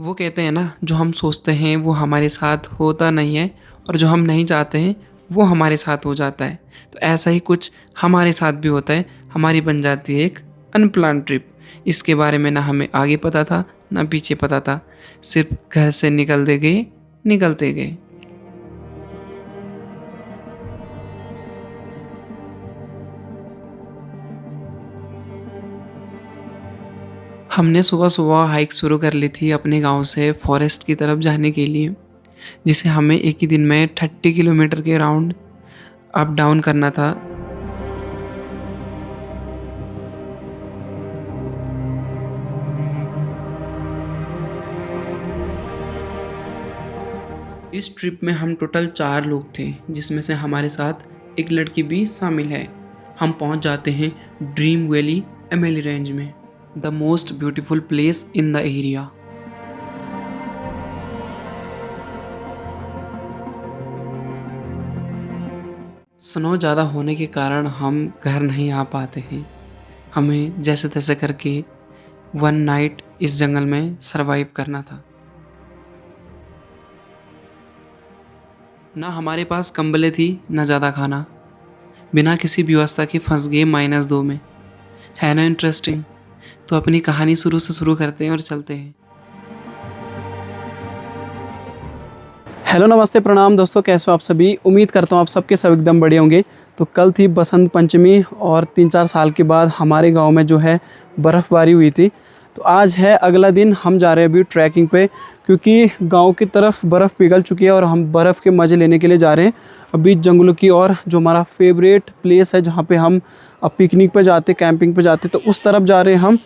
वो कहते हैं ना, जो हम सोचते हैं वो हमारे साथ होता नहीं है और जो हम नहीं चाहते हैं वो हमारे साथ हो जाता है। तो ऐसा ही कुछ हमारे साथ भी होता है, हमारी बन जाती है एक अनप्लान ट्रिप। इसके बारे में ना हमें आगे पता था ना पीछे पता था, सिर्फ घर से निकलते गए। हमने सुबह सुबह हाइक शुरू कर ली थी अपने गांव से फॉरेस्ट की तरफ जाने के लिए, जिसे हमें एक ही दिन में 30 किलोमीटर के राउंड अप डाउन करना था। इस ट्रिप में हम टोटल 4 लोग थे, जिसमें से हमारे साथ एक लड़की भी शामिल है। हम पहुंच जाते हैं ड्रीम वैली एमएलई रेंज में, the most beautiful place in the area. Snow ज़्यादा होने के कारण हम घर नहीं आ पाते हैं। हमें जैसे तैसे करके 1 नाइट इस जंगल में सरवाइव करना था। ना हमारे पास कंबलें थी, ना ज़्यादा खाना। बिना किसी व्यवस्था के फंस गए -2 में। है ना इंटरेस्टिंग? तो अपनी कहानी शुरू से शुरू करते हैं और चलते हैं। हेलो, नमस्ते, प्रणाम दोस्तों, कैसे हो आप सभी? उम्मीद करता हूँ आप सबके सब एकदम बढ़िया होंगे। तो कल थी बसंत पंचमी और 3-4 साल के बाद हमारे गांव में जो है बर्फ़बारी हुई थी। तो आज है अगला दिन, हम जा रहे हैं अभी ट्रैकिंग पे, क्योंकि गांव की तरफ बर्फ़ पिघल चुकी है और हम बर्फ़ के मज़े लेने के लिए जा रहे हैं अभी जंगलों की ओर, जो हमारा फेवरेट प्लेस है जहाँ पे हम पिकनिक पे जाते, कैंपिंग पे जाते, तो उस तरफ जा रहे हैं हम।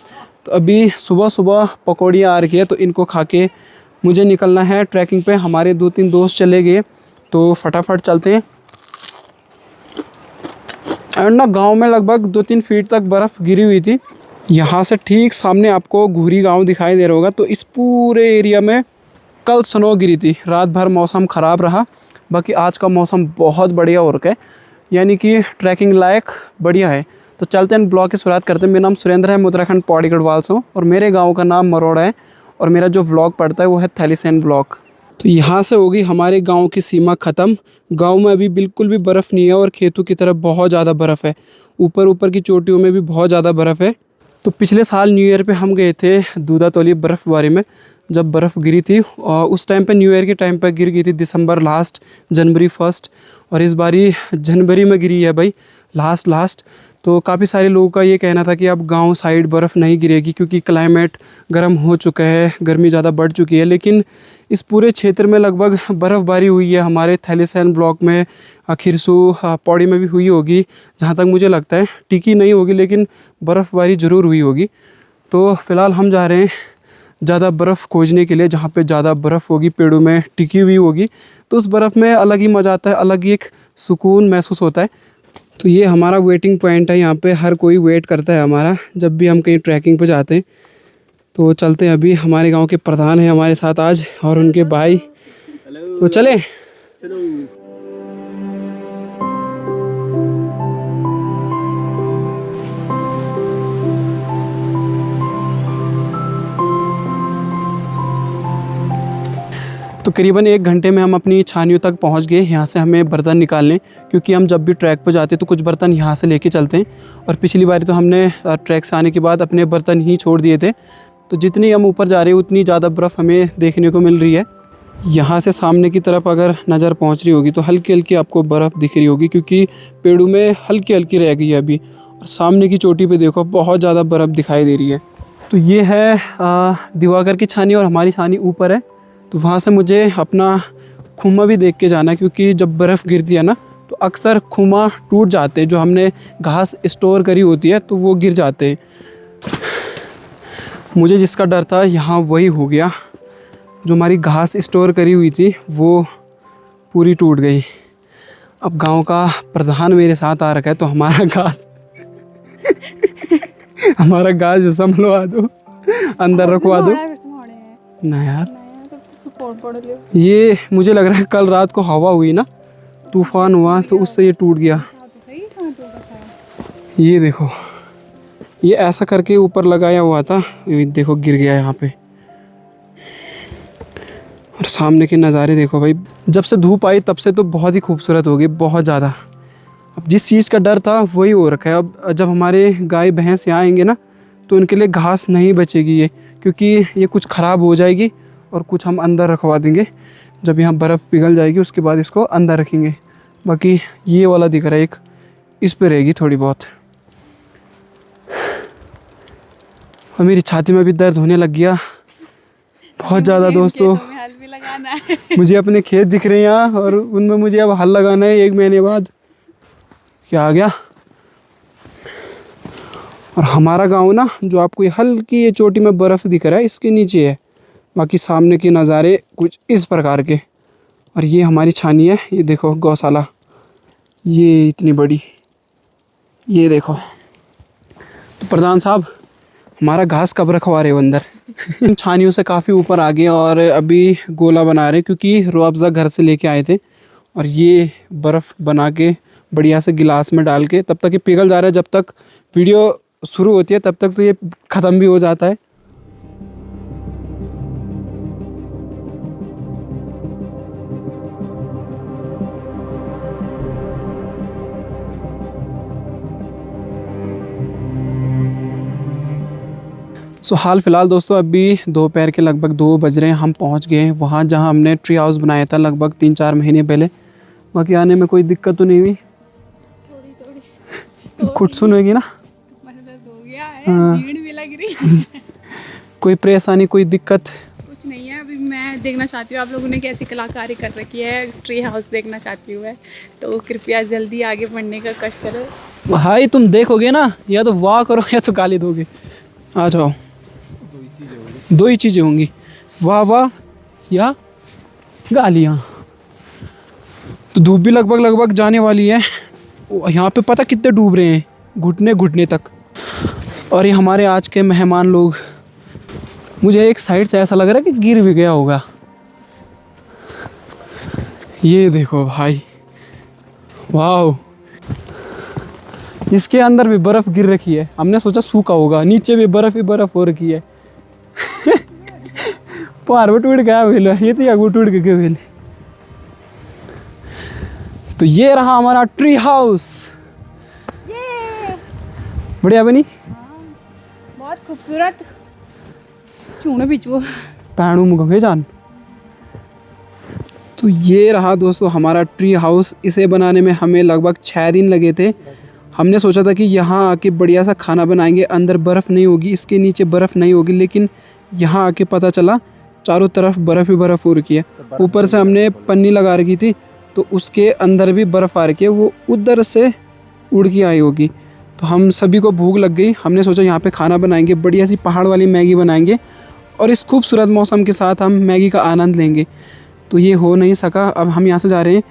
तो अभी सुबह सुबह पकौड़ियाँ आ रखी है, तो इनको खा के मुझे निकलना है ट्रैकिंग पे। हमारे 2-3 दोस्त चले गए, तो फटाफट चलते हैं। और ना गाँव में लगभग 2-3 फीट तक बर्फ़ गिरी हुई थी। यहाँ से ठीक सामने आपको घूरी गांव दिखाई दे रहा होगा। तो इस पूरे एरिया में कल स्नो गिरी थी। रात भर मौसम ख़राब रहा, बाकी आज का मौसम बहुत बढ़िया हो रखा है, यानी कि ट्रैकिंग लायक बढ़िया है। तो चलते हैं, ब्लॉग की शुरुआत करते हैं। मेरा नाम सुरेंद्र है, मैं उत्तराखंड पौड़ी गढ़वाल से हूँ और मेरे गाँव का नाम मरोड़ा है और मेरा जो व्लॉग पड़ता है वो है थैलीसैंड ब्लॉक। तो यहाँ से होगी हमारे गांव की सीमा ख़त्म। गांव में अभी बिल्कुल भी बर्फ़ नहीं है और खेतों की तरफ बहुत ज़्यादा बर्फ़ है। ऊपर ऊपर की चोटियों में भी बहुत ज़्यादा बर्फ़ है। तो पिछले साल न्यू ईयर पे हम गए थे दूधातोली बर्फ़बारी में, जब बर्फ़ गिरी थी। और उस टाइम पे न्यू ईयर के टाइम पे गिर गई थी, दिसंबर लास्ट, जनवरी फर्स्ट। और इस बारी जनवरी में गिरी है भाई, लास्ट। तो काफ़ी सारे लोगों का ये कहना था कि अब गांव साइड बर्फ़ नहीं गिरेगी क्योंकि क्लाइमेट गर्म हो चुका है, गर्मी ज़्यादा बढ़ चुकी है। लेकिन इस पूरे क्षेत्र में लगभग बर्फ़बारी हुई है। हमारे थैलीसैंड ब्लॉक में, खिरसू, पौड़ी में भी हुई होगी, जहाँ तक मुझे लगता है। टिकी नहीं होगी लेकिन बर्फ़बारी ज़रूर हुई होगी। तो फ़िलहाल हम जा रहे हैं ज़्यादा बर्फ़ खोजने के लिए, जहाँ पे ज़्यादा बर्फ़ होगी, पेड़ों में टिकी हुई होगी। तो उस बर्फ़ में अलग ही मज़ा आता है, अलग ही एक सुकून महसूस होता है। तो ये हमारा वेटिंग पॉइंट है, यहाँ पे हर कोई वेट करता है हमारा, जब भी हम कहीं ट्रैकिंग पे जाते हैं। तो चलते हैं, अभी हमारे गांव के प्रधान हैं हमारे साथ आज और उनके भाई। तो चले। तो करीबन 1 घंटे में हम अपनी छानियों तक पहुंच गए। यहाँ से हमें बर्तन निकालने, क्योंकि हम जब भी ट्रैक पर जाते तो कुछ बर्तन यहाँ से लेके चलते हैं। और पिछली बार तो हमने ट्रैक से आने के बाद अपने बर्तन ही छोड़ दिए थे। तो जितनी हम ऊपर जा रहे हैं उतनी ज़्यादा बर्फ़ हमें देखने को मिल रही है। यहाँ से सामने की तरफ अगर नज़र पहुँच रही होगी तो हल्की हल्की आपको बर्फ़ दिख रही होगी, क्योंकि पेड़ों में हल्की हल्की रह गई है अभी। और सामने की चोटी पे देखो, बहुत ज़्यादा बर्फ़ दिखाई दे रही है। तो ये है दिवाकर की छानी और हमारी छानी ऊपर है। तो वहाँ से मुझे अपना खुमा भी देख के जाना है, क्योंकि जब बर्फ़ गिरती है ना तो अक्सर खुमा टूट जाते हैं। जो हमने घास स्टोर करी होती है तो वो गिर जाते हैं। मुझे जिसका डर था यहाँ वही हो गया। जो हमारी घास स्टोर करी हुई थी वो पूरी टूट गई। अब गांव का प्रधान मेरे साथ आ रखा है, तो हमारा घास हमारा घास जो संभलवा दो, अंदर रखवा दो ना यार। ये मुझे लग रहा है कल रात को हवा हुई ना, तूफान हुआ, तो उससे ये टूट गया। ये देखो, ये ऐसा करके ऊपर लगाया हुआ था, ये देखो गिर गया यहाँ पे। और सामने के नज़ारे देखो भाई, जब से धूप आई तब से तो बहुत ही खूबसूरत हो गई, बहुत ज़्यादा। अब जिस चीज़ का डर था वही हो रखा है। अब जब हमारे गाय भैंस यहाँ आएंगे ना तो उनके लिए घास नहीं बचेगी ये, क्योंकि ये कुछ ख़राब हो जाएगी और कुछ हम अंदर रखवा देंगे। जब यहाँ बर्फ़ पिघल जाएगी उसके बाद इसको अंदर रखेंगे। बाकी ये वाला दिख रहा है एक, इस पे रहेगी थोड़ी बहुत। और मेरी छाती में भी दर्द होने लग गया बहुत ज़्यादा दोस्तों। हल भी लगाना है। मुझे अपने खेत दिख रहे हैं यहाँ और उनमें मुझे अब हल लगाना है 1 महीने बाद। क्या आ गया। और हमारा गांव ना, जो आपको ये हल्की ये चोटी में बर्फ़ दिख रहा है इसके नीचे है। बाकी सामने के नज़ारे कुछ इस प्रकार के। और ये हमारी छानी है, ये देखो गौशाला, ये इतनी बड़ी, ये देखो। तो प्रधान साहब, हमारा घास कब रखवा रहे हो अंदर? छानियों से काफ़ी ऊपर आ गए और अभी गोला बना रहे क्योंकि रूह अफ़ज़ा घर से लेके आए थे। और ये बर्फ़ बना के बढ़िया से गिलास में डाल के, तब तक ये पिघल जा रहा है। जब तक वीडियो शुरू होती है तब तक तो ये ख़त्म भी हो जाता है। सो हाल फ़िलहाल दोस्तों अभी दोपहर के लगभग 2 बज रहे हैं। हम पहुंच गए हैं वहाँ जहां हमने ट्री हाउस बनाया था लगभग 3-4 महीने पहले। बाकी आने में कोई दिक्कत तो नहीं हुई? थोड़ी खुटसुन होगी ना? दर्द हो गया है, हाँ। भीड़ भी लग रही। कोई परेशानी, कोई दिक्कत? कुछ नहीं है। अभी मैं देखना चाहती हूँ आप लोगों ने कैसी कलाकारी कर रखी है, ट्री हाउस देखना चाहती हूँ मैं। तो कृपया जल्दी आगे बढ़ने का कष्ट करो भाई। तुम देखोगे ना, या तो वाह करो या तो गाली दोगे। आ जाओ, 2 ही चीज़ें होंगी, वाह वाह या गालियाँ। तो धूप भी लगभग जाने वाली है। यहाँ पे पता कितने डूब रहे हैं, घुटने घुटने तक। और ये हमारे आज के मेहमान लोग, मुझे एक साइड से ऐसा लग रहा है कि गिर भी गया होगा। ये देखो भाई, वाह। इसके अंदर भी बर्फ़ गिर रखी है। हमने सोचा सूखा होगा, नीचे भी बर्फ़ ही बर्फ़ हो रखी है। पार में टूट गया वेल, ये तो या टूट के वेल। तो ये रहा हमारा ट्री हाउस। बढ़िया बनी, बहुत खूबसूरत। चूना बिचू पैणू मुगे जान। तो ये रहा दोस्तों हमारा ट्री हाउस। इसे बनाने में हमें लगभग 6 दिन लगे थे। हमने सोचा था कि यहाँ आके बढ़िया सा खाना बनाएंगे, अंदर बर्फ़ नहीं होगी, इसके नीचे बर्फ़ नहीं होगी। लेकिन यहाँ आके पता चला चारों तरफ बर्फ़ ही बर्फ़ हो रखी है। ऊपर से हमने पन्नी लगा रखी थी तो उसके अंदर भी बर्फ़ आ रखी है, वो उधर से उड़ के आई होगी। तो हम सभी को भूख लग गई। हमने सोचा यहाँ पे खाना बनाएंगे, बढ़िया सी पहाड़ वाली मैगी बनाएंगे और इस खूबसूरत मौसम के साथ हम मैगी का आनंद लेंगे। तो ये हो नहीं सका। अब हम यहाँ से जा रहे हैं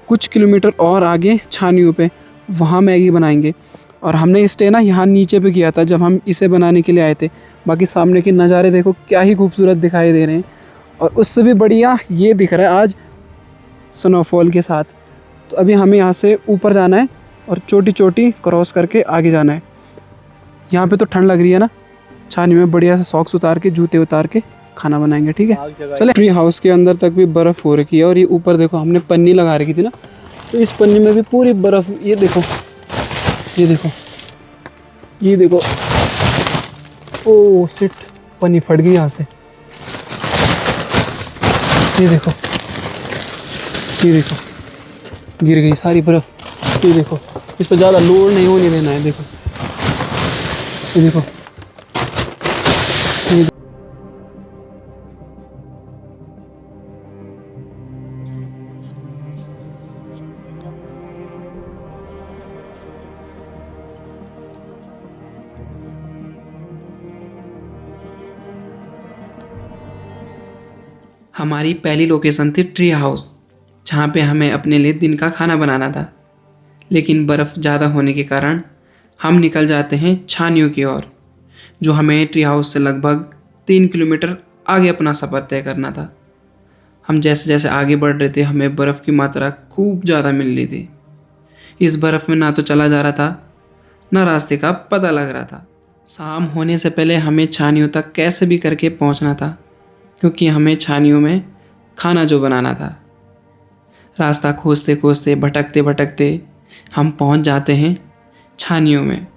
कुछ किलोमीटर और आगे छानियों पे, वहाँ मैगी बनाएंगे। और हमने स्टे ना यहाँ नीचे पे किया था जब हम इसे बनाने के लिए आए थे। बाकी सामने के नज़ारे देखो क्या ही खूबसूरत दिखाई दे रहे हैं। और उससे भी बढ़िया ये दिख रहा है आज स्नोफॉल के साथ। तो अभी हमें यहाँ से ऊपर जाना है और चोटी चोटी क्रॉस करके आगे जाना है। यहाँ पे तो ठंड लग रही है ना, छानी में बढ़िया से सॉक्स उतार के, जूते उतार के खाना बनाएंगे। ठीक है, चले। ट्री हाउस के अंदर तक भी बर्फ़ हो रखी है और ये ऊपर देखो हमने पन्नी लगा रखी थी ना, तो इस पन्नी में भी पूरी बर्फ़। ये देखो, ये देखो, ये देखो। ओ सिट, पन्नी फट गई यहाँ से। ये देखो, ये देखो, गिर गई सारी बर्फ़। ये देखो, इस पर ज़्यादा लोड नहीं होने देना है। देखो, ये देखो, ये हमारी पहली लोकेशन थी ट्री हाउस, जहाँ पे हमें अपने लिए दिन का खाना बनाना था। लेकिन बर्फ़ ज़्यादा होने के कारण हम निकल जाते हैं छानियों की ओर, जो हमें ट्री हाउस से लगभग 3 किलोमीटर आगे अपना सफ़र तय करना था। हम जैसे जैसे आगे बढ़ रहे थे हमें बर्फ़ की मात्रा खूब ज़्यादा मिल रही थी। इस बर्फ़ में ना तो चला जा रहा था, ना रास्ते का पता लग रहा था। शाम होने से पहले हमें छानियों तक कैसे भी करके पहुंचना था, क्योंकि हमें छानियों में खाना जो बनाना था। रास्ता खोजते खोजते भटकते भटकते हम पहुंच जाते हैं छानियों में।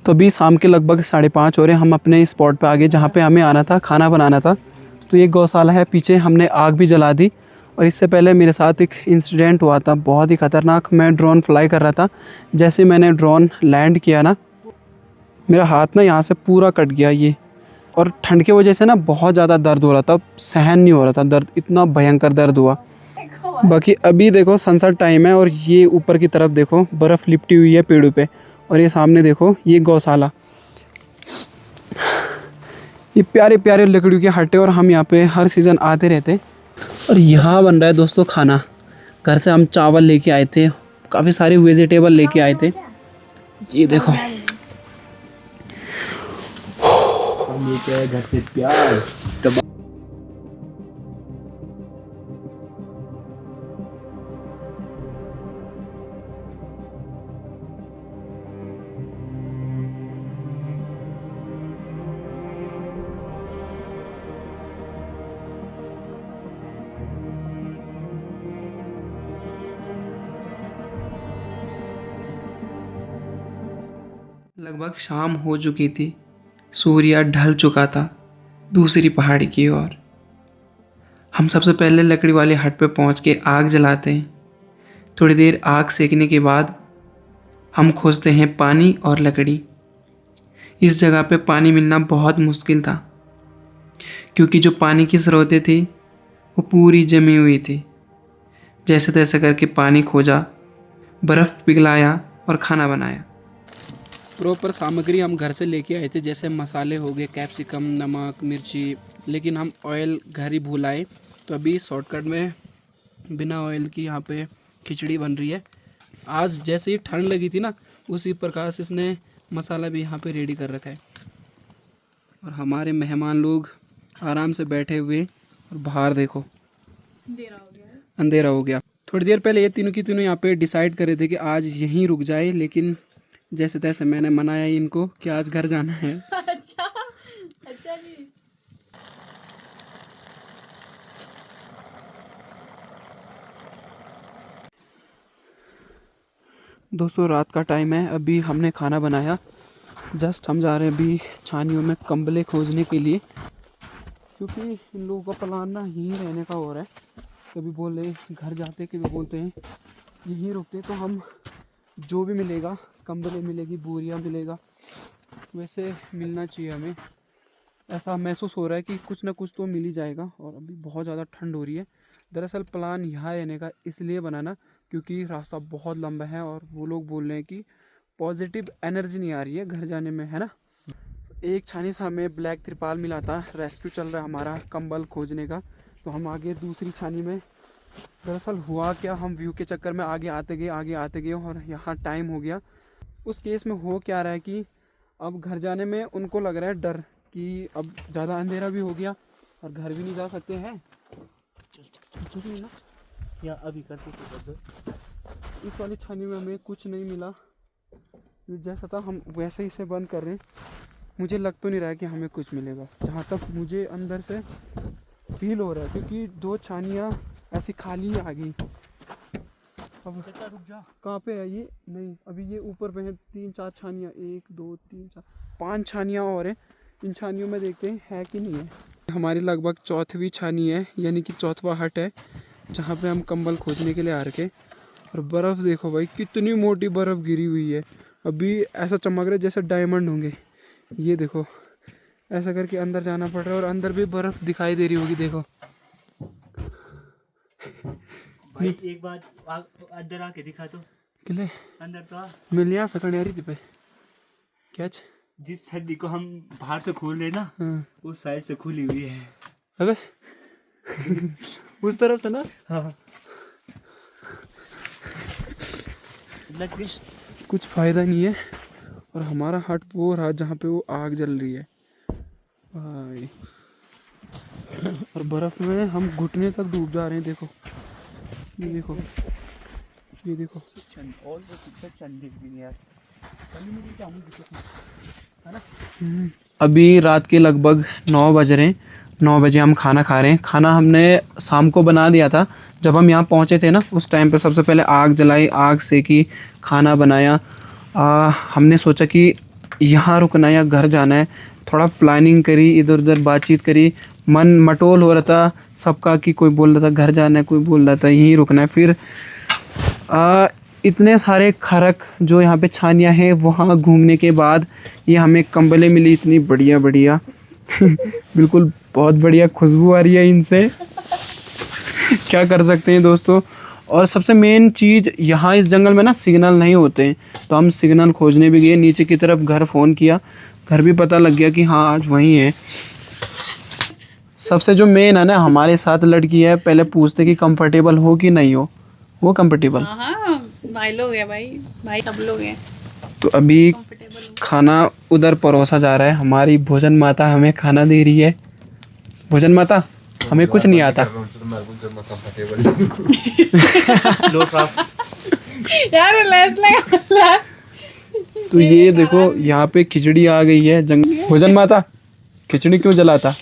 तो अभी शाम के लगभग 5:30 हो रहे हैं। हम अपने स्पॉट पे आ गए जहाँ पे हमें आना था, खाना बनाना था। तो ये गौशाला है, पीछे हमने आग भी जला दी। और इससे पहले मेरे साथ एक इंसिडेंट हुआ था बहुत ही ख़तरनाक। मैं ड्रोन फ्लाई कर रहा था, जैसे मैंने ड्रोन लैंड किया ना, मेरा हाथ ना यहाँ से पूरा कट गया ये। और ठंड की वजह से ना बहुत ज़्यादा दर्द हो रहा था, सहन नहीं हो रहा था दर्द, इतना भयंकर दर्द हुआ। बाकी अभी देखो सनसेट टाइम है और ये ऊपर की तरफ देखो बर्फ़ लिपटी हुई है पेड़ों पे। और ये सामने देखो ये गौशाला, ये प्यारे प्यारे लकड़ियों के हट्टे। और हम यहाँ पे हर सीज़न आते रहते। और यहाँ बन रहा है दोस्तों खाना। घर से हम चावल लेके आए थे, काफ़ी सारे वेजिटेबल लेके आए थे। ये देखो हम लेके आए घर से प्याज। लगभग शाम हो चुकी थी, सूर्य ढल चुका था दूसरी पहाड़ी की ओर। हम सबसे पहले लकड़ी वाले हट पे पहुंच के आग जलाते हैं। थोड़ी देर आग सेकने के बाद हम खोजते हैं पानी और लकड़ी। इस जगह पे पानी मिलना बहुत मुश्किल था, क्योंकि जो पानी की स्रोतें थी वो पूरी जमी हुई थी। जैसे तैसे करके पानी खोजा, बर्फ़ पिघलाया और खाना बनाया। प्रॉपर सामग्री हम घर से लेके आए थे, जैसे मसाले हो गए, कैप्सिकम, नमक, मिर्ची। लेकिन हम ऑयल घर ही भूल आए। तो अभी शॉर्टकट में बिना ऑयल की यहाँ पे खिचड़ी बन रही है। आज जैसे ही ठंड लगी थी ना, उसी प्रकार से इसने मसाला भी यहाँ पे रेडी कर रखा है। और हमारे मेहमान लोग आराम से बैठे हुए। और बाहर देखो अंधेरा हो गया। थोड़ी देर पहले ये तीनों की तीनों यहाँ पे डिसाइड करे थे कि आज यहीं रुक जाए, लेकिन जैसे तैसे मैंने मनाया इनको कि आज घर जाना है। अच्छा जी। दोस्तों रात का टाइम है, अभी हमने खाना बनाया। जस्ट हम जा रहे हैं अभी छानियों में कंबले खोजने के लिए, क्योंकि इन लोगों का प्लान ना यहीं रहने का हो रहा है। कभी बोले घर जाते, कभी बोलते हैं यहीं रुकते। तो हम जो भी मिलेगा, कंबले मिलेगी, बोरियां मिलेगा, वैसे मिलना चाहिए हमें। ऐसा महसूस हो रहा है कि कुछ ना कुछ तो मिल ही जाएगा। और अभी बहुत ज़्यादा ठंड हो रही है। दरअसल प्लान यहाँ रहने का इसलिए बनाना क्योंकि रास्ता बहुत लंबा है और वो लोग बोल रहे हैं कि पॉजिटिव एनर्जी नहीं आ रही है घर जाने में, है ना। एक छानी से हमें ब्लैक तिरपाल मिला था। रेस्क्यू चल रहा है हमारा कंबल खोजने का। तो हम आगे दूसरी छानी में, दरअसल हुआ क्या, हम व्यू के चक्कर में आगे आते गए और यहाँ टाइम हो गया। उस केस में हो क्या रहा है कि अब घर जाने में उनको लग रहा है डर कि अब ज़्यादा अंधेरा भी हो गया और घर भी नहीं जा सकते हैं। चल ना या अभी करते इस वाली छानी में हमें कुछ नहीं मिला। जैसा था हम वैसे ही इसे बंद कर रहे हैं। मुझे लग तो नहीं रहा है कि हमें कुछ मिलेगा, जहाँ तक मुझे अंदर से फील हो रहा है, क्योंकि 2 छानियाँ ऐसी खाली ही आ गई। अब रुक जा। कहाँ पे है ये? नहीं, अभी ये ऊपर पे है 3-4 छानियाँ, 1 2 3 4 5 छानियाँ और हैं। इन छानियों में देखते हैं है कि नहीं है। हमारी लगभग चौथी छानी है, यानी कि चौथा हट है, जहाँ पे हम कंबल खोजने के लिए आ रखे। और बर्फ़ देखो भाई, कितनी मोटी बर्फ़ गिरी हुई है। अभी ऐसा चमक रहा है जैसे डायमंड होंगे। ये देखो, ऐसा करके अंदर जाना पड़ रहा है और अंदर भी बर्फ़ दिखाई दे रही होगी। देखो भाई एक बार अंदर आके दिखा तो। किले अंदर तो आ। मिल यहाँ सकने आ रही थी पे क्या? जिस छड़ी को हम बाहर से खोल रहे ना, हाँ। उस साइड से खुली हुई है। अबे उस तरफ से ना। हाँ लग गई। कुछ फ़ायदा नहीं है। और हमारा हट वो रहा जहाँ पे वो आग जल रही है भाई। और बर्फ़ में हम घुटने तक डूब जा रहे हैं। देखो ये देखो, ये देखो। और वो पिक्चर चंडी भी नहीं यार। अभी रात के लगभग 9 बज रहे हैं। 9 बजे हम खाना खा रहे हैं। खाना हमने शाम को बना दिया था। जब हम यहाँ पहुँचे थे ना, उस टाइम पे सबसे पहले आग जलाई, आग सेकी, खाना बनाया। हमने सोचा कि यहाँ रुकना या घर जाना है। थोड़ा प्लानिंग करी, इधर उधर बातचीत करी। मन मटोल हो रहा था सबका कि कोई बोल रहा था घर जाना है, कोई बोल रहा था यहीं रुकना है। फिर इतने सारे खरक जो यहाँ पे छानियाँ हैं, वहाँ घूमने के बाद ये हमें कंबलें मिली इतनी बढ़िया बढ़िया बिल्कुल बहुत बढ़िया खुशबू आ रही है इनसे क्या कर सकते हैं दोस्तों। और सबसे मेन चीज़, यहाँ इस जंगल में ना सिग्नल नहीं होते हैं, तो हम सिग्नल खोजने भी गए। नीचे की तरफ घर फ़ोन किया, घर भी पता लग गया कि हाँ आज वहीं है। सबसे जो मेन है ना, हमारे साथ लड़की है, पहले पूछते कि कंफर्टेबल हो कि नहीं हो। वो कंफर्टेबल, हाँ भाई लोग हैं, भाई सब लोग हैं। तो अभी खाना उधर परोसा जा रहा है। हमारी भोजन माता हमें खाना दे रही है। भोजन माता, हमें कुछ नहीं आता लो साहब। यार लेस लगा। तो ये देखो यहाँ पे खिचड़ी आ गई है। भोजन माता, खिचड़ी क्यों जलाता?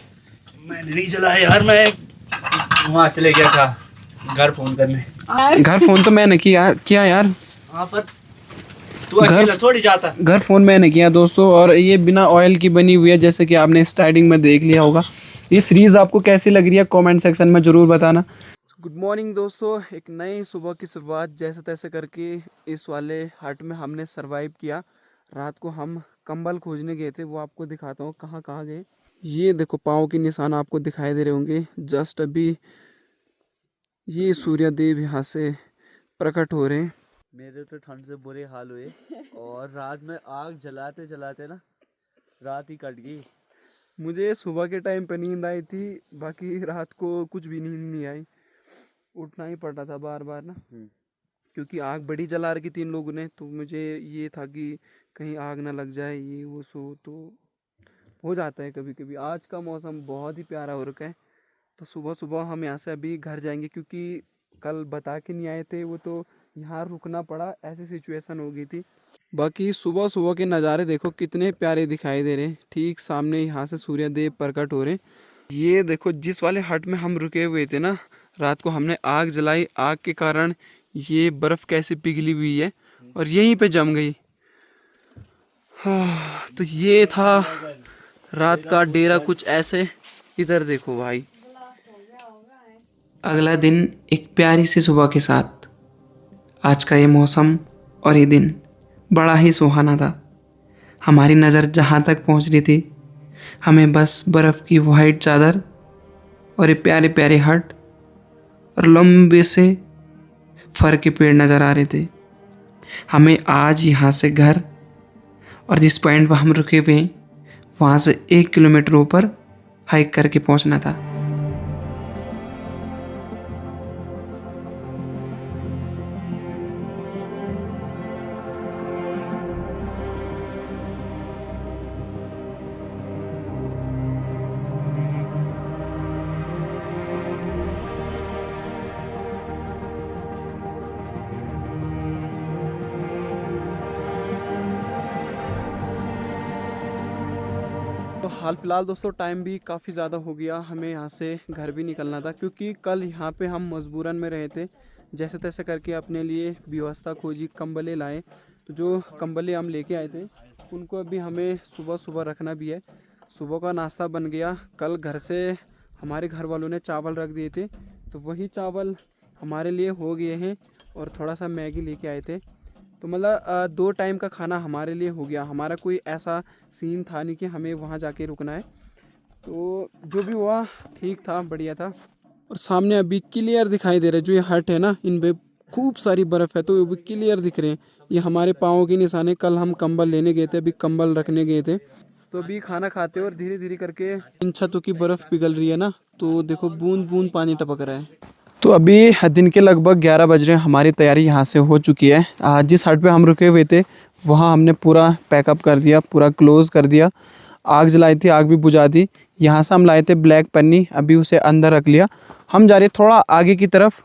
मैंने नहीं चला यार, मैं वहाँ चले गया था घर फोन करने। घर फोन तो मैंने किया यार। हाँ पर तू अकेला थोड़ी जाता। घर फ़ोन मैंने किया दोस्तों। और ये बिना ऑयल की बनी हुई है, जैसे कि आपने स्टार्टिंग में देख लिया होगा। ये सीरीज़ आपको कैसी लग रही है कमेंट सेक्शन में ज़रूर बताना। गुड मॉर्निंग दोस्तों, एक नई सुबह की शुरुआत जैसे तैसे करके इस वाले हट में हमने सरवाइव किया। रात को हम कंबल खोजने गए थे, वो आपको दिखाता हूँ कहाँ कहाँ गए। ये देखो पाँव के निशान आपको दिखाई दे रहे होंगे। जस्ट अभी ये सूर्यदेव यहाँ से प्रकट हो रहे हैं। मेरे तो ठंड से बुरे हाल हुए और रात में आग जलाते जलाते ना रात ही कट गई। मुझे सुबह के टाइम पे नींद आई थी, बाकी रात को कुछ भी नींद नहीं आई। उठना ही पड़ रहा था बार बार ना, क्योंकि आग बड़ी जला रखी थी इन लोगों ने। तो मुझे ये था कि कहीं आग ना लग जाए, ये वो सो तो हो जाता है कभी कभी। आज का मौसम बहुत ही प्यारा हो रखा है। तो सुबह सुबह हम यहाँ से अभी घर जाएंगे, क्योंकि कल बता के नहीं आए थे वो, तो यहाँ रुकना पड़ा, ऐसी सिचुएशन हो गई थी। बाकी सुबह सुबह के नज़ारे देखो कितने प्यारे दिखाई दे रहे हैं। ठीक सामने यहाँ से सूर्यदेव प्रकट हो रहे हैं। ये देखो जिस वाले हट में हम रुके हुए थे ना, रात को हमने आग जलाई। आग के कारण ये बर्फ़ कैसे पिघली हुई है और यहीं पे जम गई। हाँ, तो ये था रात का डेरा कुछ ऐसे। इधर देखो भाई। अगला दिन एक प्यारी सी सुबह के साथ। आज का ये मौसम और ये दिन बड़ा ही सुहाना था। हमारी नज़र जहाँ तक पहुँच रही थी, हमें बस बर्फ़ की वाइट चादर और ये प्यारे प्यारे हट और लंबे से फर के पेड़ नज़र आ रहे थे। हमें आज यहाँ से घर और जिस पॉइंट पर हम रुके हुए हैं, वहाँ से 1 किलोमीटर ऊपर हाइक करके पहुँचना था। तो हाल फिलहाल दोस्तों टाइम भी काफ़ी ज़्यादा हो गया। हमें यहाँ से घर भी निकलना था, क्योंकि कल यहाँ पे हम मजबूरन में रहे थे। जैसे तैसे करके अपने लिए व्यवस्था खोजी, कंबलें लाए। तो जो कंबलें हम लेके आए थे, उनको अभी हमें सुबह सुबह रखना भी है। सुबह का नाश्ता बन गया। कल घर से हमारे घर वालों ने चावल रख दिए थे, तो वही चावल हमारे लिए हो गए हैं। और थोड़ा सा मैगी लेके आए थे, तो मतलब 2 टाइम का खाना हमारे लिए हो गया। हमारा कोई ऐसा सीन था नहीं कि हमें वहाँ जाके रुकना है। तो जो भी हुआ ठीक था, बढ़िया था। और सामने अभी क्लियर दिखाई दे रहा है, जो ये हट है ना, इन पे खूब सारी बर्फ़ है, तो ये भी क्लियर दिख रहे हैं। ये हमारे पाँव के निशान है। कल हम कंबल लेने गए थे, अभी कंबल रखने गए थे। तो अभी खाना खाते और धीरे धीरे करके इन छतों की बर्फ़ पिघल रही है ना, तो देखो बूंद बूंद पानी टपक रहा है। तो अभी दिन के लगभग 11 बज रहे हैं। हमारी तैयारी यहाँ से हो चुकी है। जिस हट पे हम रुके हुए थे, वहाँ हमने पूरा पैकअप कर दिया, पूरा क्लोज़ कर दिया। आग जलाई थी, आग भी बुझा दी। यहाँ से हम लाए थे ब्लैक पन्नी, अभी उसे अंदर रख लिया। हम जा रहे थोड़ा आगे की तरफ।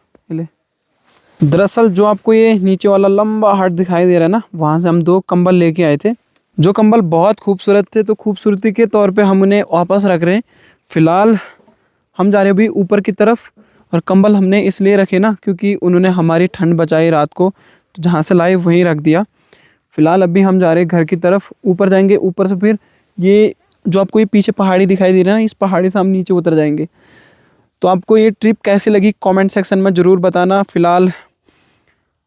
दरअसल जो आपको ये नीचे वाला लंबा हट दिखाई दे रहा है ना, वहाँ से हम 2 कंबल लेके आए थे। जो कंबल बहुत खूबसूरत थे तो खूबसूरती के तौर पे हम उन्हें वापस रख रहे हैं। फ़िलहाल हम जा रहे हैं अभी ऊपर की तरफ, और कंबल हमने इसलिए रखे ना क्योंकि उन्होंने हमारी ठंड बचाई रात को, तो जहाँ से लाए वहीं रख दिया। फ़िलहाल अभी हम जा रहे हैं घर की तरफ, ऊपर जाएंगे, ऊपर से फिर ये जो आपको ये पीछे पहाड़ी दिखाई दे रहा है ना, इस पहाड़ी से हम नीचे उतर जाएंगे। तो आपको ये ट्रिप कैसी लगी कमेंट सेक्शन में ज़रूर बताना। फ़िलहाल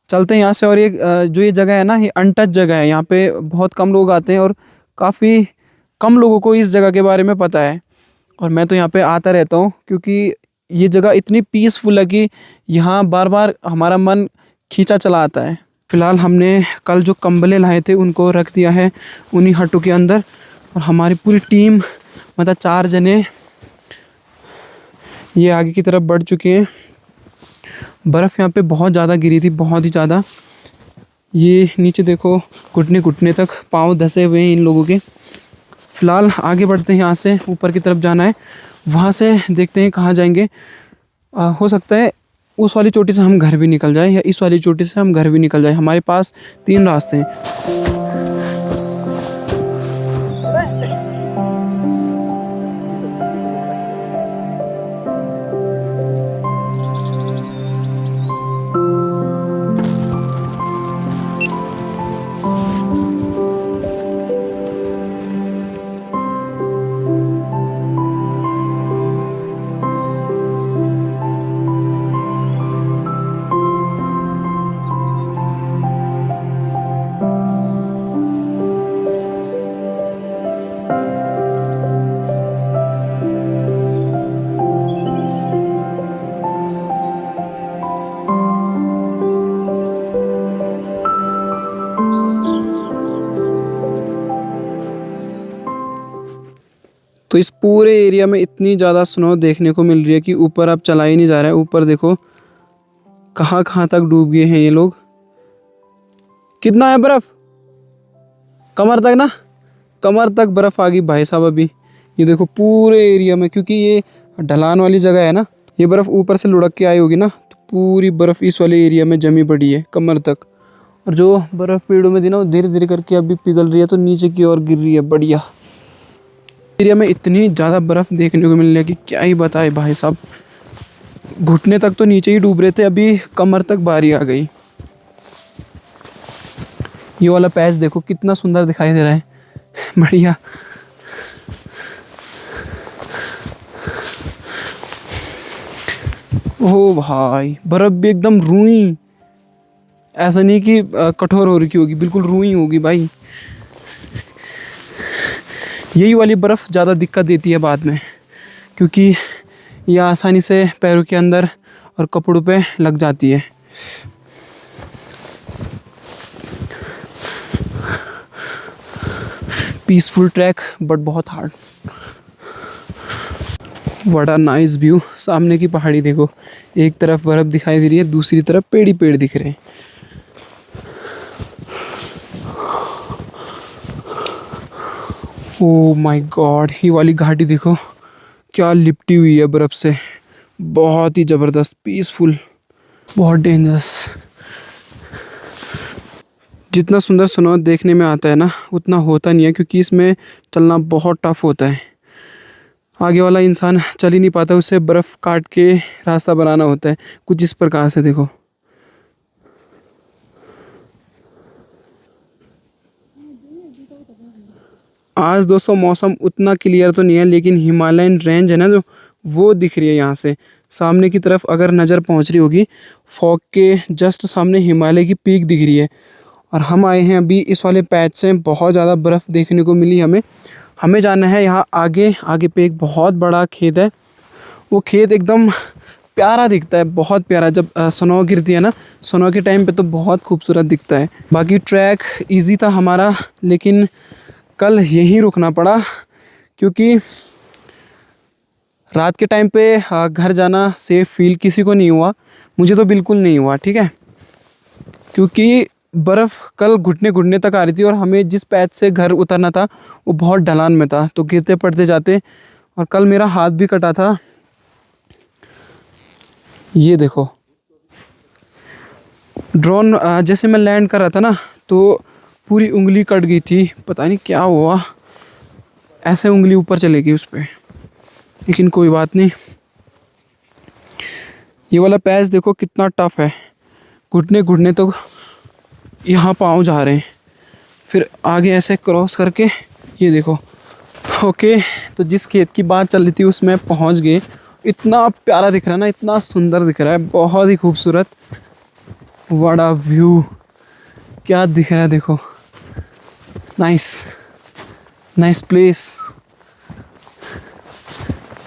चलते हैं यहाँ से। और ये जो ये जगह है ना, ये अनटच जगह है, यहाँ पे बहुत कम लोग आते हैं और काफ़ी कम लोगों को इस जगह के बारे में पता है। और मैं तो यहाँ पे आता रहता हूँ क्योंकि ये जगह इतनी पीसफुल है कि यहाँ बार बार हमारा मन खींचा चला आता है। फ़िलहाल हमने कल जो कंबलें लाए थे उनको रख दिया है उन्हीं हटों के अंदर, और हमारी पूरी टीम मतलब 4 जने ये आगे की तरफ बढ़ चुके हैं। बर्फ़ यहाँ पे बहुत ज़्यादा गिरी थी, बहुत ही ज़्यादा। ये नीचे देखो, घुटने घुटने तक पाँव धंसे हुए हैं इन लोगों के। फ़िलहाल आगे बढ़ते हैं, यहाँ से ऊपर की तरफ जाना है, वहाँ से देखते हैं कहाँ जाएंगे। हो सकता है उस वाली चोटी से हम घर भी निकल जाए या इस वाली चोटी से हम घर भी निकल जाए। हमारे पास 3 रास्ते हैं। तो इस पूरे एरिया में इतनी ज़्यादा स्नो देखने को मिल रही है कि ऊपर अब चला ही नहीं जा रहा है। ऊपर देखो कहाँ कहाँ तक डूब गए हैं ये लोग। कितना है बर्फ़? कमर तक ना, कमर तक बर्फ़ आ गई भाई साहब अभी। ये देखो पूरे एरिया में, क्योंकि ये ढलान वाली जगह है ना, ये बर्फ़ ऊपर से लुढ़क के आई होगी ना, तो पूरी बर्फ़ इस वाले एरिया में जमी पड़ी है कमर तक। और जो बर्फ़ पेड़ों में थी ना, वो धीरे धीरे करके अभी पिघल रही है, तो नीचे की ओर गिर रही है। बढ़िया एरिया में इतनी ज़्यादा बर्फ़ देखने को मिल रही है कि क्या ही बताए भाई साहब। घुटने तक तो नीचे ही डूब रहे थे, अभी कमर तक बारी आ गई। ये वाला पैच देखो कितना सुंदर दिखाई दे रहा है। बढ़िया। ओ भाई, बर्फ़ भी एकदम रुई, ऐसा नहीं कि कठोर हो रखी होगी, बिल्कुल रुई होगी भाई। यही वाली बर्फ़ ज़्यादा दिक्कत देती है बाद में, क्योंकि ये आसानी से पैरों के अंदर और कपड़ों पे लग जाती है। पीसफुल ट्रैक बट बहुत hard. What a nice view. सामने की पहाड़ी देखो, एक तरफ बर्फ़ दिखाई दे रही है, दूसरी तरफ पेड़ ही पेड़ दिख रहे हैं। ओह माय गॉड, ये वाली घाटी देखो क्या लिपटी हुई है बर्फ़ से। बहुत ही ज़बरदस्त, पीसफुल, बहुत डेंजरस। जितना सुंदर स्नो देखने में आता है ना, उतना होता नहीं है, क्योंकि इसमें चलना बहुत टफ होता है। आगे वाला इंसान चल ही नहीं पाता, उसे बर्फ़ काट के रास्ता बनाना होता है कुछ इस प्रकार से। देखो आज दोस्तों मौसम उतना क्लियर तो नहीं है, लेकिन हिमालयन रेंज है ना जो, वो दिख रही है यहाँ से। सामने की तरफ अगर नज़र पहुँच रही होगी, फॉग के जस्ट सामने हिमालय की पीक दिख रही है। और हम आए हैं अभी इस वाले पैच से, बहुत ज़्यादा बर्फ़ देखने को मिली हमें। हमें जाना है यहाँ आगे। आगे पे एक बहुत बड़ा खेत है, वो खेत एकदम प्यारा दिखता है, बहुत प्यारा। जब स्नो गिरती है ना, स्नो के टाइम पे तो बहुत खूबसूरत दिखता है। बाकी ट्रैक इजी था हमारा, लेकिन कल यहीं रुकना पड़ा, क्योंकि रात के टाइम पे घर जाना सेफ़ फील किसी को नहीं हुआ, मुझे तो बिल्कुल नहीं हुआ। ठीक है, क्योंकि बर्फ़ कल घुटने घुटने तक आ रही थी, और हमें जिस पैच से घर उतरना था वो बहुत ढलान में था, तो गिरते पड़ते जाते। और कल मेरा हाथ भी कटा था। ये देखो ड्रोन जैसे मैं लैंड कर रहा था ना, तो पूरी उंगली कट गई थी, पता नहीं क्या हुआ, ऐसे उंगली ऊपर चली गई उस पर, लेकिन कोई बात नहीं। ये वाला पैच देखो कितना टफ है, घुटने घुटने तो यहाँ पाँव जा रहे हैं, फिर आगे ऐसे क्रॉस करके ये देखो। ओके, तो जिस खेत की बात चल रही थी उसमें पहुँच गए। इतना प्यारा दिख रहा है ना, इतना सुंदर दिख रहा है, बहुत ही खूबसूरत। बड़ा व्यू क्या दिख रहा है देखो, nice nice place,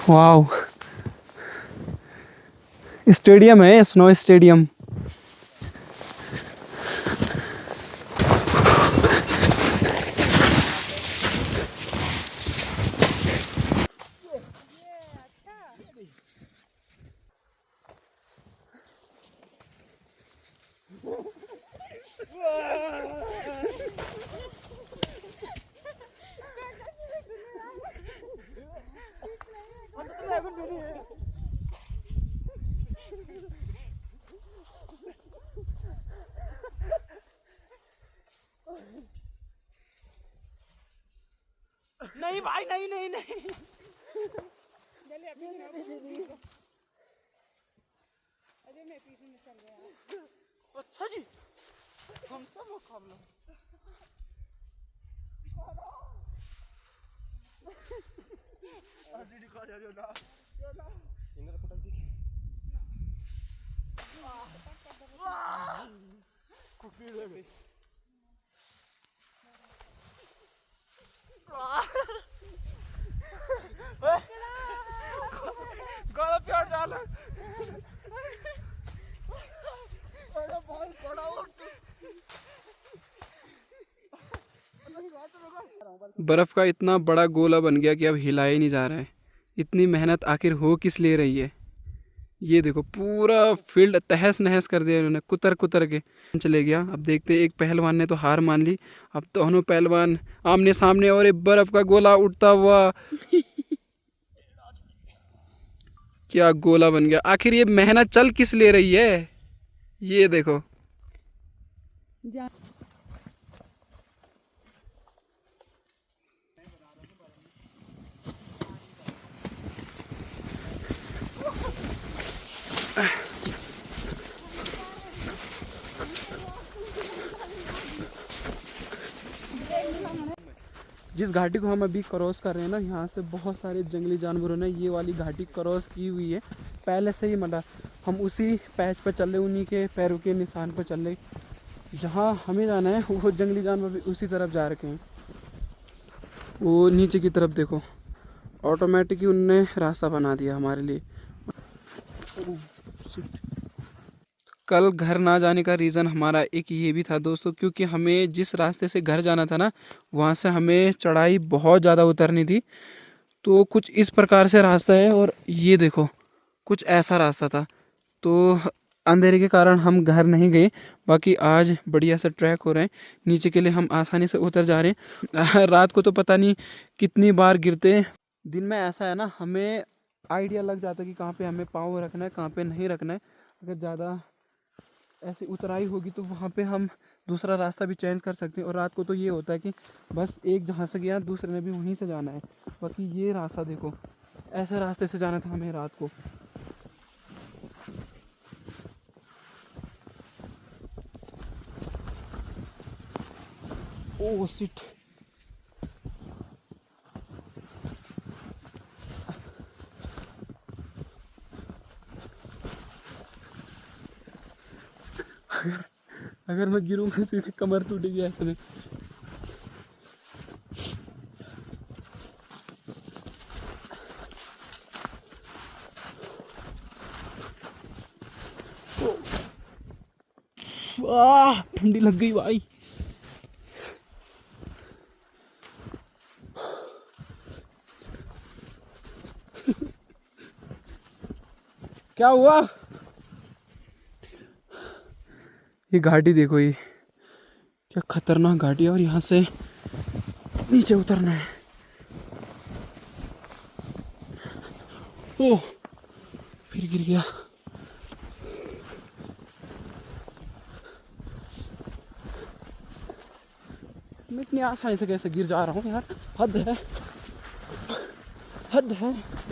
wow. Stadium है, स्नो स्टेडियम। नहीं भाई, नहीं नहीं नहीं। अच्छा जी, कौन सा मुकाबला? गला प्यार डाल। बर्फ़ का इतना बड़ा गोला बन गया कि अब हिलाया ही नहीं जा रहा है। इतनी मेहनत आखिर हो किस लिए रही है? ये देखो पूरा फील्ड तहस नहस कर दिया इन्होंने, कुतर कुतर के चले गया। अब देखते एक पहलवान ने तो हार मान ली, अब दोनों पहलवान आमने सामने और एक बर्फ़ का गोला उठता हुआ क्या गोला बन गया। आखिर ये मेहनत चल किस लिए रही है? ये देखो। जिस घाटी को हम अभी क्रॉस कर रहे हैं ना, यहाँ से बहुत सारे जंगली जानवरों ने ये वाली घाटी क्रॉस की हुई है पहले से ही। मतलब हम उसी पैच पर चल रहे, उन्हीं के पैरों के निशान पर चल रहे। जहाँ हमें जाना है वो जंगली जानवर भी उसी तरफ जा रखे हैं। वो नीचे की तरफ देखो, ऑटोमेटिक ही उनने रास्ता बना दिया हमारे लिए। कल घर ना जाने का रीज़न हमारा एक ये भी था दोस्तों, क्योंकि हमें जिस रास्ते से घर जाना था ना, वहाँ से हमें चढ़ाई बहुत ज़्यादा उतरनी थी। तो कुछ इस प्रकार से रास्ता है और ये देखो कुछ ऐसा रास्ता था। तो अंधेरे के कारण हम घर नहीं गए। बाकी आज बढ़िया से ट्रैक हो रहे हैं, नीचे के लिए हम आसानी से उतर जा रहे हैं। रात को तो पता नहीं कितनी बार गिरते हैं। दिन में ऐसा है ना, हमें आइडिया लग जाता है कि कहाँ पे हमें पाँव रखना है, कहाँ पे नहीं रखना है। अगर ज़्यादा ऐसी उतराई होगी तो वहाँ पे हम दूसरा रास्ता भी चेंज कर सकते हैं। और रात को तो ये होता है कि बस एक जहाँ से गया दूसरे ने भी वहीं से जाना है। बाकी ये रास्ता देखो, ऐसे रास्ते से जाना था हमें रात को। ओह शिट, अगर मैं गिरूंगा सीधे कमर टूटेगी ऐसे में। ठंडी लग गई भाई। क्या हुआ? ये घाटी देखो, ये क्या खतरनाक घाटी है और यहाँ से नीचे उतरना है। ओह, फिर गिर गया। इतनी आसानी से कैसे गिर जा रहा हूँ यार, हद है, हद है।